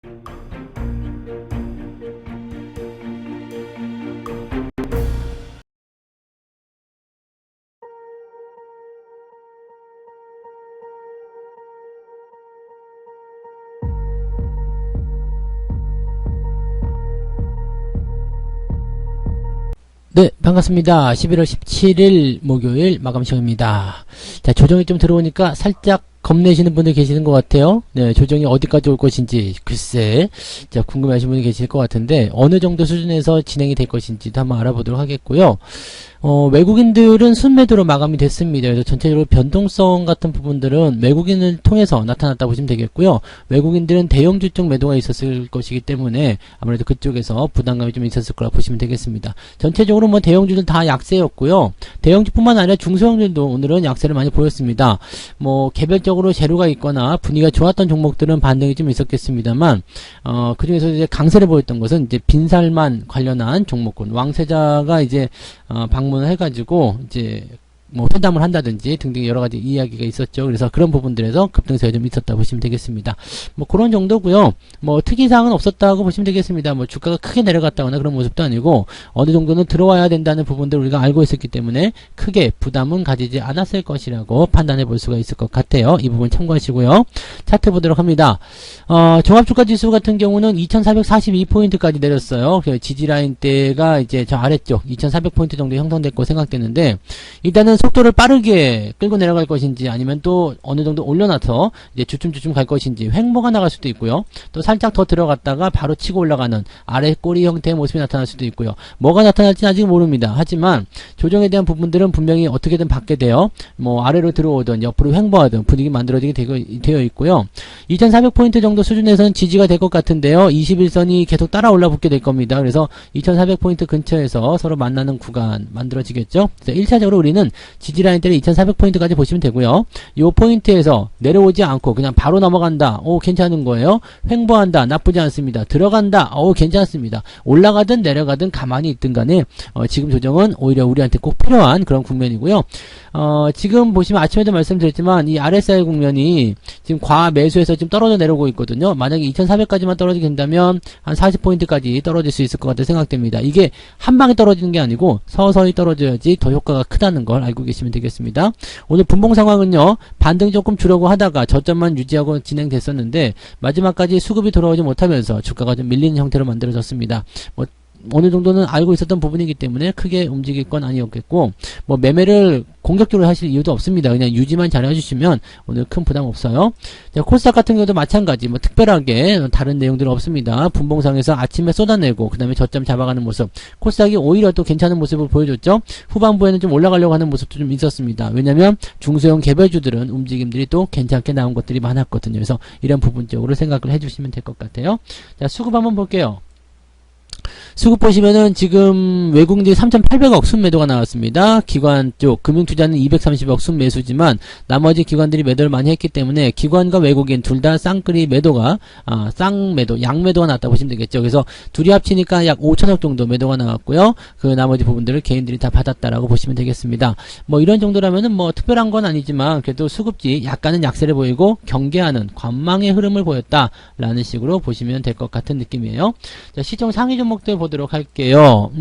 네, 반갑습니다. 11월 17일 목요일 마감 시간입니다. 자, 조정이 좀 들어오니까 살짝 겁내시는 분들 계시는 것 같아요. 네, 조정이 어디까지 올 것인지 글쎄, 자, 궁금해하시는 분이 계실 것 같은데 어느 정도 수준에서 진행이 될 것인지도 한번 알아보도록 하겠고요. 외국인들은 순매도로 마감이 됐습니다. 그래서 전체적으로 변동성 같은 부분들은 외국인을 통해서 나타났다 보시면 되겠고요. 외국인들은 대형주 쪽 매도가 있었을 것이기 때문에 아무래도 그쪽에서 부담감이 좀 있었을 거라 보시면 되겠습니다. 전체적으로 뭐 대형주들 다 약세였고요. 대형주뿐만 아니라 중소형들도 오늘은 약세를 많이 보였습니다. 뭐 개별적으로 재료가 있거나 분위기가 좋았던 종목들은 반등이 좀 있었겠습니다만 그 중에서 이제 강세를 보였던 것은 이제 빈살만 관련한 종목군, 왕세자가 이제 방문을 해가지고 이제 뭐 회담을 한다든지 등등 여러가지 이야기가 있었죠. 그래서 그런 부분들에서 급등세가 좀 있었다 보시면 되겠습니다. 뭐 그런 정도고요. 뭐 특이사항은 없었다고 보시면 되겠습니다. 뭐 주가가 크게 내려갔다거나 그런 모습도 아니고 어느 정도는 들어와야 된다는 부분들을 우리가 알고 있었기 때문에 크게 부담은 가지지 않았을 것이라고 판단해 볼 수가 있을 것 같아요. 이 부분 참고하시고요. 차트 보도록 합니다. 종합주가지수 같은 경우는 2442포인트까지 내렸어요. 지지라인대가 이제 저 아래쪽 2400포인트 정도 형성됐고 생각되는데 일단은 속도를 빠르게 끌고 내려갈 것인지 아니면 또 어느 정도 올려놔서 이제 주춤주춤 갈 것인지 횡보가 나갈 수도 있고요. 또 살짝 더 들어갔다가 바로 치고 올라가는 아래 꼬리 형태의 모습이 나타날 수도 있고요. 뭐가 나타날지는 아직 모릅니다. 하지만 조정에 대한 부분들은 분명히 어떻게든 받게 돼요. 뭐 아래로 들어오든 옆으로 횡보하든 분위기 만들어지게 되어 있고요. 2400포인트 정도 수준에서는 지지가 될 것 같은데요. 21선이 계속 따라 올라붙게 될 겁니다. 그래서 2400포인트 근처에서 서로 만나는 구간 만들어지겠죠. 그래서 1차적으로 우리는 지지라인대를 2400포인트까지 보시면 되고요. 이 포인트에서 내려오지 않고 그냥 바로 넘어간다. 오, 괜찮은 거예요. 횡보한다. 나쁘지 않습니다. 들어간다. 오, 괜찮습니다. 올라가든 내려가든 가만히 있든 간에 지금 조정은 오히려 우리한테 꼭 필요한 그런 국면이고요. 지금 보시면 아침에도 말씀드렸지만 이 RSI 국면이 지금 과매수에서 지금 떨어져 내려오고 있거든요. 만약에 2400까지만 떨어지게 된다면 한 40포인트까지 떨어질 수 있을 것 같다 생각됩니다. 이게 한 방에 떨어지는 게 아니고 서서히 떨어져야지 더 효과가 크다는 걸 알고 계시면 되겠습니다. 오늘 분봉 상황은요, 반등 조금 주려고 하다가 저점만 유지하고 진행됐었는데 마지막까지 수급이 돌아오지 못하면서 주가가 좀 밀리는 형태로 만들어졌습니다. 뭐 어느 정도는 알고 있었던 부분이기 때문에 크게 움직일 건 아니었겠고, 뭐 매매를 공격적으로 하실 이유도 없습니다. 그냥 유지만 잘 해주시면 오늘 큰 부담 없어요. 자, 코스닥 같은 경우도 마찬가지, 뭐 특별하게 다른 내용들은 없습니다. 분봉상에서 아침에 쏟아내고 그 다음에 저점 잡아가는 모습, 코스닥이 오히려 또 괜찮은 모습을 보여줬죠. 후반부에는 좀 올라가려고 하는 모습도 좀 있었습니다. 왜냐면 중소형 개별주들은 움직임들이 또 괜찮게 나온 것들이 많았거든요. 그래서 이런 부분적으로 생각을 해주시면 될 것 같아요. 자, 수급 한번 볼게요. 수급 보시면은 지금 외국인들이 3,800억 순매도가 나왔습니다. 기관 쪽 금융투자는 230억 순매수지만 나머지 기관들이 매도를 많이 했기 때문에 기관과 외국인 둘 다 쌍끌이 매도가 쌍매도 양매도가 나왔다 보시면 되겠죠. 그래서 둘이 합치니까 약 5천억 정도 매도가 나왔고요. 그 나머지 부분들을 개인들이 다 받았다라고 보시면 되겠습니다. 뭐 이런 정도라면은 뭐 특별한 건 아니지만 그래도 수급지 약간은 약세를 보이고 경계하는 관망의 흐름을 보였다라는 식으로 보시면 될 것 같은 느낌이에요. 자, 시총 상위 종목들 보도록 할게요.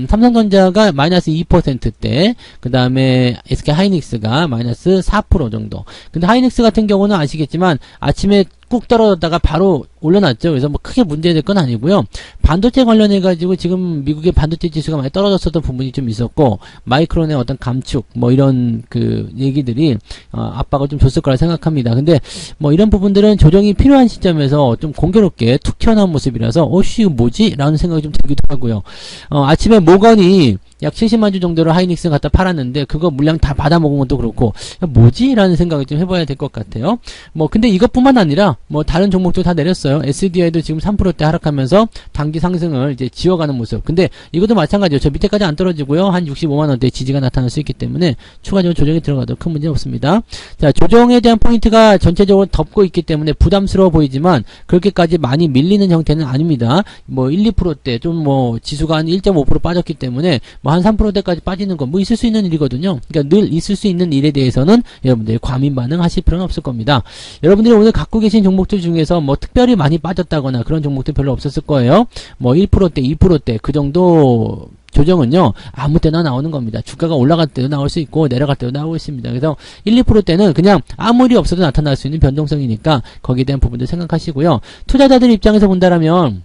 삼성전자가 마이너스 2%대, 그 다음에 SK하이닉스가 마이너스 4% 정도. 근데 하이닉스 같은 경우는 아시겠지만 아침에 꾹 떨어졌다가 바로 올려놨죠. 그래서 뭐 크게 문제될 건 아니고요. 반도체 관련해가지고 지금 미국의 반도체 지수가 많이 떨어졌었던 부분이 좀 있었고, 마이크론의 어떤 감축, 뭐 이런 그 얘기들이 압박을 좀 줬을 거라 생각합니다. 근데 뭐 이런 부분들은 조정이 필요한 시점에서 좀 공교롭게 툭 튀어나온 모습이라서, 이거 뭐지? 라는 생각이 좀 들기도 하고요. 아침에 모건이 약 70만 주 정도를 하이닉스 갖다 팔았는데 그거 물량 다 받아먹은 것도 그렇고 뭐지? 라는 생각을 좀 해봐야 될 것 같아요. 뭐 근데 이것뿐만 아니라 뭐 다른 종목도 다 내렸어요. SDI도 지금 3%대 하락하면서 단기 상승을 이제 지워가는 모습. 근데 이것도 마찬가지예요. 저 밑에까지 안 떨어지고요. 한 65만원대 지지가 나타날 수 있기 때문에 추가적으로 조정이 들어가도 큰 문제 없습니다. 자, 조정에 대한 포인트가 전체적으로 덮고 있기 때문에 부담스러워 보이지만 그렇게까지 많이 밀리는 형태는 아닙니다. 뭐 1, 2%대 좀 뭐 지수가 한 1.5% 빠졌기 때문에 뭐 한 3%대까지 빠지는 건 뭐 있을 수 있는 일이거든요. 그러니까 늘 있을 수 있는 일에 대해서는 여러분들이 과민 반응하실 필요는 없을 겁니다. 여러분들이 오늘 갖고 계신 종목들 중에서 뭐 특별히 많이 빠졌다거나 그런 종목들 별로 없었을 거예요. 뭐 1%대, 2%대 그 정도 조정은요, 아무 때나 나오는 겁니다. 주가가 올라갈 때도 나올 수 있고, 내려갈 때도 나오고 있습니다. 그래서 1, 2%대는 그냥 아무리 없어도 나타날 수 있는 변동성이니까, 거기에 대한 부분도 생각하시고요. 투자자들 입장에서 본다라면,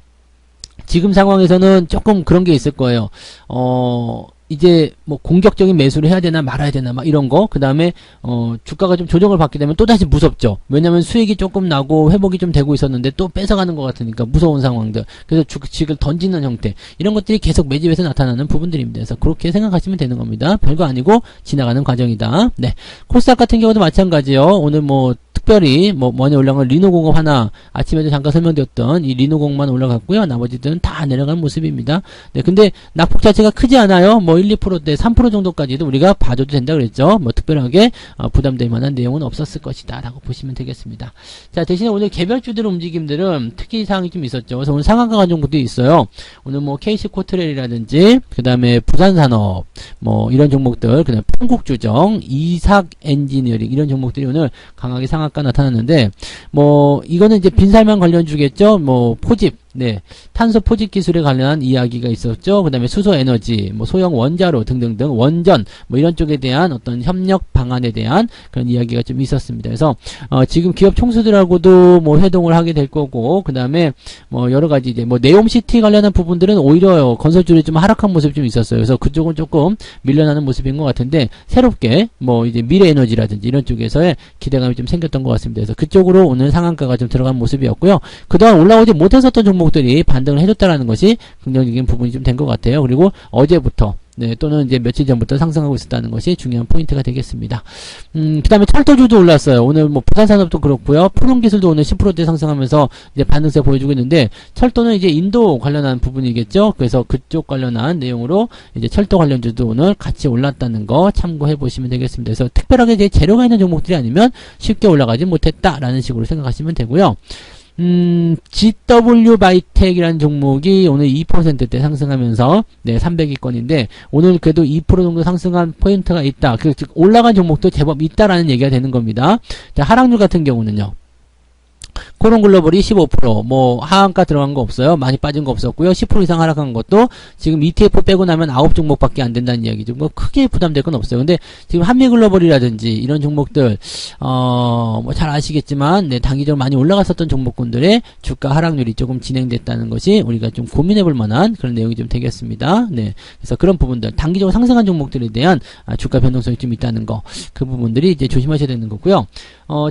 지금 상황에서는 조금 그런 게 있을 거예요. 이제 뭐 공격적인 매수를 해야 되나 말아야 되나 막 이런 거. 그 다음에 주가가 좀 조정을 받게 되면 또 다시 무섭죠. 왜냐면 수익이 조금 나고 회복이 좀 되고 있었는데 또 뺏어가는 것 같으니까 무서운 상황들. 그래서 주식을 던지는 형태, 이런 것들이 계속 매집에서 나타나는 부분들입니다. 그래서 그렇게 생각하시면 되는 겁니다. 별거 아니고 지나가는 과정이다. 네, 코스닥 같은 경우도 마찬가지요. 오늘 뭐 특별히 많이 올라간 건 리노공업 하나, 아침에도 잠깐 설명드렸던 이 리노공만 올라갔고요. 나머지들은 다 내려가는 모습입니다. 네, 근데 낙폭 자체가 크지 않아요. 뭐 1, 2%대 3% 정도까지도 우리가 봐줘도 된다 그랬죠. 뭐 특별하게 부담될 만한 내용은 없었을 것이다 라고 보시면 되겠습니다. 자, 대신에 오늘 개별주들 움직임들은 특이사항이 좀 있었죠. 그래서 오늘 상한가 간 종목들이 있어요. 오늘 뭐 KC코트레일이라든지 그 다음에 부산산업 뭐 이런 종목들, 그 다음에 평국주정, 이삭엔지니어링 이런 종목들이 오늘 강하게 상한가 나타났는데, 뭐 이거는 이제 빈살만 관련주겠죠. 뭐 포집, 네, 탄소 포집 기술에 관련한 이야기가 있었죠. 그 다음에 수소 에너지, 뭐 소형 원자로 등등등, 원전, 뭐 이런 쪽에 대한 어떤 협력 방안에 대한 그런 이야기가 좀 있었습니다. 그래서, 지금 기업 총수들하고도 뭐 회동을 하게 될 거고, 그 다음에 뭐 여러 가지 이제 뭐 네옴시티 관련한 부분들은 오히려 건설주들이 좀 하락한 모습이 좀 있었어요. 그래서 그쪽은 조금 밀려나는 모습인 것 같은데, 새롭게 뭐 이제 미래에너지라든지 이런 쪽에서의 기대감이 좀 생겼던 것 같습니다. 그래서 그쪽으로 오늘 상한가가 좀 들어간 모습이었고요. 그동안 올라오지 못했었던 종목들이 반등을 해줬다라는 것이 긍정적인 부분이 좀 된 것 같아요. 그리고 어제부터, 네, 또는 이제 며칠 전부터 상승하고 있었다는 것이 중요한 포인트가 되겠습니다. 그 다음에 철도주도 올랐어요. 오늘 뭐 부산산업도 그렇고요. 푸른기술도 오늘 10%대 상승하면서 이제 반등세 보여주고 있는데, 철도는 이제 인도 관련한 부분이겠죠. 그래서 그쪽 관련한 내용으로 이제 철도 관련주도 오늘 같이 올랐다는 거 참고해 보시면 되겠습니다. 그래서 특별하게 이제 재료가 있는 종목들이 아니면 쉽게 올라가지 못했다라는 식으로 생각하시면 되고요. GW 바이텍이라는 종목이 오늘 2%대 상승하면서, 네, 300위권인데, 오늘 그래도 2% 정도 상승한 포인트가 있다. 즉, 올라간 종목도 제법 있다라는 얘기가 되는 겁니다. 자, 하락률 같은 경우는요. 코론글로벌이 15%, 뭐 하한가 들어간 거 없어요. 많이 빠진 거 없었고요. 10% 이상 하락한 것도 지금 ETF 빼고 나면 9종목밖에 안 된다는 이야기죠. 뭐 크게 부담될 건 없어요. 근데 지금 한미글로벌이라든지 이런 종목들, 뭐 잘 아시겠지만, 네, 단기적으로 많이 올라갔었던 종목군들의 주가 하락률이 조금 진행됐다는 것이 우리가 좀 고민해 볼 만한 그런 내용이 좀 되겠습니다. 네, 그래서 그런 부분들, 단기적으로 상승한 종목들에 대한 주가 변동성이 좀 있다는 거, 그 부분들이 이제 조심하셔야 되는 거고요.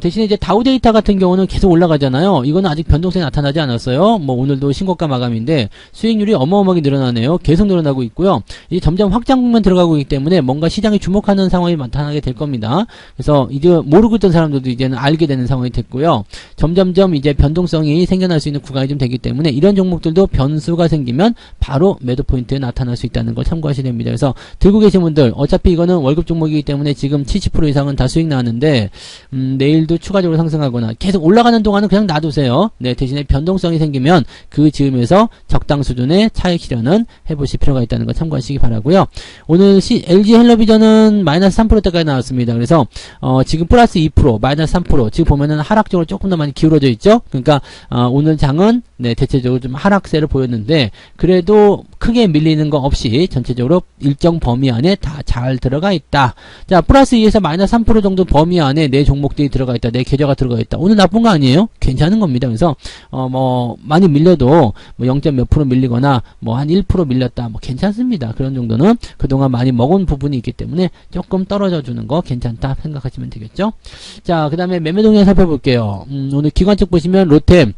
대신에 이제 다우데이터 같은 경우는 계속 올라가잖아요. 이거는 아직 변동성이 나타나지 않았어요. 뭐 오늘도 신고가 마감인데 수익률이 어마어마하게 늘어나네요. 계속 늘어나고 있고요. 이제 점점 확장 국면 들어가고 있기 때문에 뭔가 시장이 주목하는 상황이 나타나게 될 겁니다. 그래서 이제 모르고 있던 사람들도 이제는 알게 되는 상황이 됐고요. 점점점 이제 변동성이 생겨날 수 있는 구간이 좀 되기 때문에 이런 종목들도 변수가 생기면 바로 매도 포인트에 나타날 수 있다는 걸 참고하셔야 됩니다. 그래서 들고 계신 분들, 어차피 이거는 월급 종목이기 때문에 지금 70% 이상은 다 수익 나왔는데, 내일도 추가적으로 상승하거나 계속 올라가는 동안은 그냥 놔두세요. 네, 대신에 변동성이 생기면 그 즈음에서 적당 수준의 차익 실현은 해보실 필요가 있다는 거 참고하시기 바라고요. 오늘 LG 헬로비전은 마이너스 3%대까지 나왔습니다. 그래서 지금 플러스 2%, 마이너스 3%, 지금 보면은 하락적으로 조금 더 많이 기울어져 있죠. 그러니까 오늘 장은, 네, 대체적으로 좀 하락세를 보였는데, 그래도 크게 밀리는 거 없이 전체적으로 일정 범위 안에 다 잘 들어가 있다. 자, 플러스 2에서 마이너스 3% 정도 범위 안에 내 종목들이 들어가 있다. 내 계좌가 들어가 있다. 오늘 나쁜 거 아니에요? 괜찮은 겁니다. 그래서 뭐 많이 밀려도 뭐 0. 몇 프로 밀리거나 뭐 한 1% 밀렸다. 뭐 괜찮습니다. 그런 정도는 그동안 많이 먹은 부분이 있기 때문에 조금 떨어져 주는 거 괜찮다 생각하시면 되겠죠. 자, 그다음에 매매 동향 살펴볼게요. 오늘 기관 쪽 보시면 로템,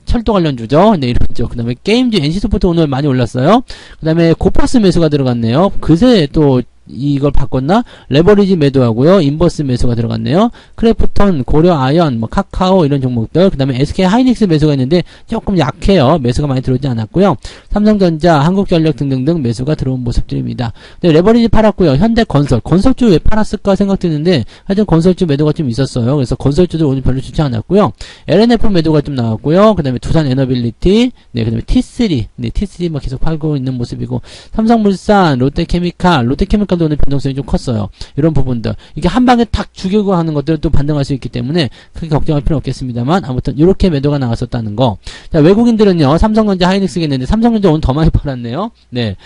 철도 관련주죠. 네, 이런 쪽. 그다음에 게임주 NC소프트 오늘 많이 올랐어요. 그다음에 고퍼스 매수가 들어갔네요. 그새 또 이걸 바꿨나? 레버리지 매도하고요. 인버스 매수가 들어갔네요. 크래프톤, 고려 아연, 뭐 카카오 이런 종목들, 그 다음에 SK 하이닉스 매수가 있는데 조금 약해요. 매수가 많이 들어오지 않았고요. 삼성전자, 한국전력 등등등 매수가 들어온 모습들입니다. 네, 레버리지 팔았고요. 현대건설, 건설주 왜 팔았을까 생각드는데 하여튼 건설주 매도가 좀 있었어요. 그래서 건설주들 오늘 별로 좋지 않았고요. LNF 매도가 좀 나왔고요. 그 다음에 두산 에너빌리티, 네, 그 다음에 T3, 네, T3 뭐 계속 팔고 있는 모습이고, 삼성물산, 롯데케미칼, 롯데케미칼도 시간도 오늘 변동성이 좀 컸어요. 이런 부분들. 이게 한 방에 탁 죽이고 하는 것들을 또 반등할 수 있기 때문에 크게 걱정할 필요는 없겠습니다만, 아무튼 이렇게 매도가 나왔었다는 거. 자, 외국인들은요, 삼성전자, 하이닉스겠는데, 삼성전자 오늘 더 많이 팔았네요. 네.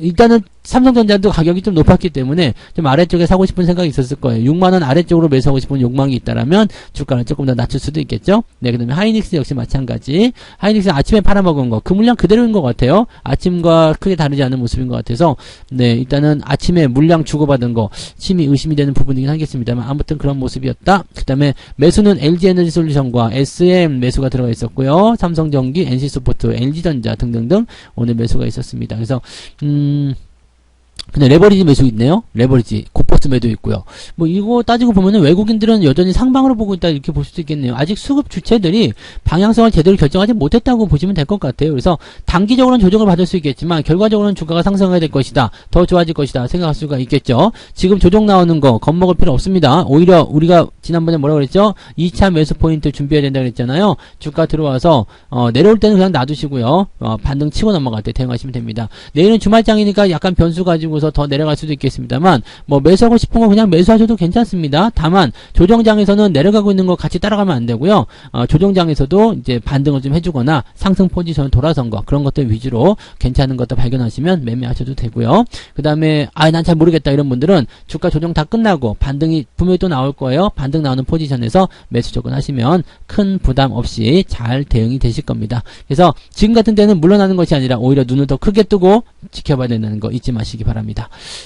일단은 삼성전자도 가격이 좀 높았기 때문에 좀 아래쪽에 사고 싶은 생각이 있었을 거예요. 6만원 아래쪽으로 매수하고 싶은 욕망이 있다라면 주가를 조금 더 낮출 수도 있겠죠. 네, 그 다음에 하이닉스 역시 마찬가지. 하이닉스 아침에 팔아먹은 거, 그 물량 그대로인 것 같아요. 아침과 크게 다르지 않은 모습인 것 같아서, 네, 일단은 아침에 물량 주고받은 거, 심히 의심이 되는 부분이긴 하겠습니다만, 아무튼 그런 모습이었다. 그 다음에 매수는 LG에너지솔루션과 SM 매수가 들어가 있었고요. 삼성전기, NC소프트, LG전자 등등등 오늘 매수가 있었습니다. 그래서, 근데 레버리지 매수 있네요. 레버리지 고퍼스 매도 있고요. 뭐 이거 따지고 보면은 외국인들은 여전히 상방으로 보고 있다 이렇게 볼 수도 있겠네요. 아직 수급 주체들이 방향성을 제대로 결정하지 못했다고 보시면 될 것 같아요. 그래서 단기적으로는 조정을 받을 수 있겠지만 결과적으로는 주가가 상승해야 될 것이다. 더 좋아질 것이다 생각할 수가 있겠죠. 지금 조정 나오는 거 겁먹을 필요 없습니다. 오히려 우리가 지난번에 뭐라고 그랬죠? 2차 매수 포인트 준비해야 된다 그랬잖아요. 주가 들어와서 내려올 때는 그냥 놔두시고요. 반등 치고 넘어갈 때 대응하시면 됩니다. 내일은 주말장이니까 약간 변수 가지고서 더 내려갈 수도 있겠습니다만 뭐 매수하고 싶은 거 그냥 매수하셔도 괜찮습니다. 다만 조정장에서는 내려가고 있는 거 같이 따라가면 안 되고요. 조정장에서도 이제 반등을 좀 해주거나 상승 포지션 돌아선 거 그런 것들 위주로 괜찮은 것도 발견하시면 매매하셔도 되고요. 그 다음에 난 잘 모르겠다 이런 분들은 주가 조정 다 끝나고 반등이 분명히 또 나올 거예요. 반등 나오는 포지션에서 매수 접근하시면 큰 부담 없이 잘 대응이 되실 겁니다. 그래서 지금 같은 때는 물러나는 것이 아니라 오히려 눈을 더 크게 뜨고 지켜봐야 된다는 거 잊지 마시기 바랍니다.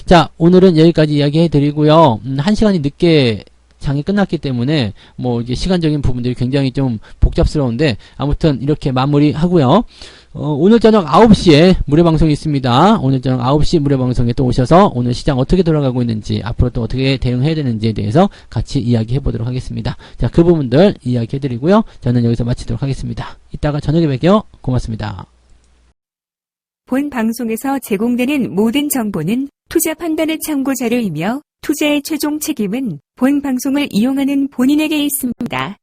자, 오늘은 여기까지 이야기해 드리고요. 1시간이 늦게 장이 끝났기 때문에 뭐 이게 시간적인 부분들이 굉장히 좀 복잡스러운데 아무튼 이렇게 마무리하고요. 오늘 저녁 9시에 무료방송이 있습니다. 오늘 저녁 9시 무료방송에 또 오셔서 오늘 시장 어떻게 돌아가고 있는지 앞으로 또 어떻게 대응해야 되는지에 대해서 같이 이야기해 보도록 하겠습니다. 자, 그 부분들 이야기해 드리고요. 저는 여기서 마치도록 하겠습니다. 이따가 저녁에 뵐게요. 고맙습니다. 본 방송에서 제공되는 모든 정보는 투자 판단의 참고 자료이며 투자의 최종 책임은 본 방송을 이용하는 본인에게 있습니다.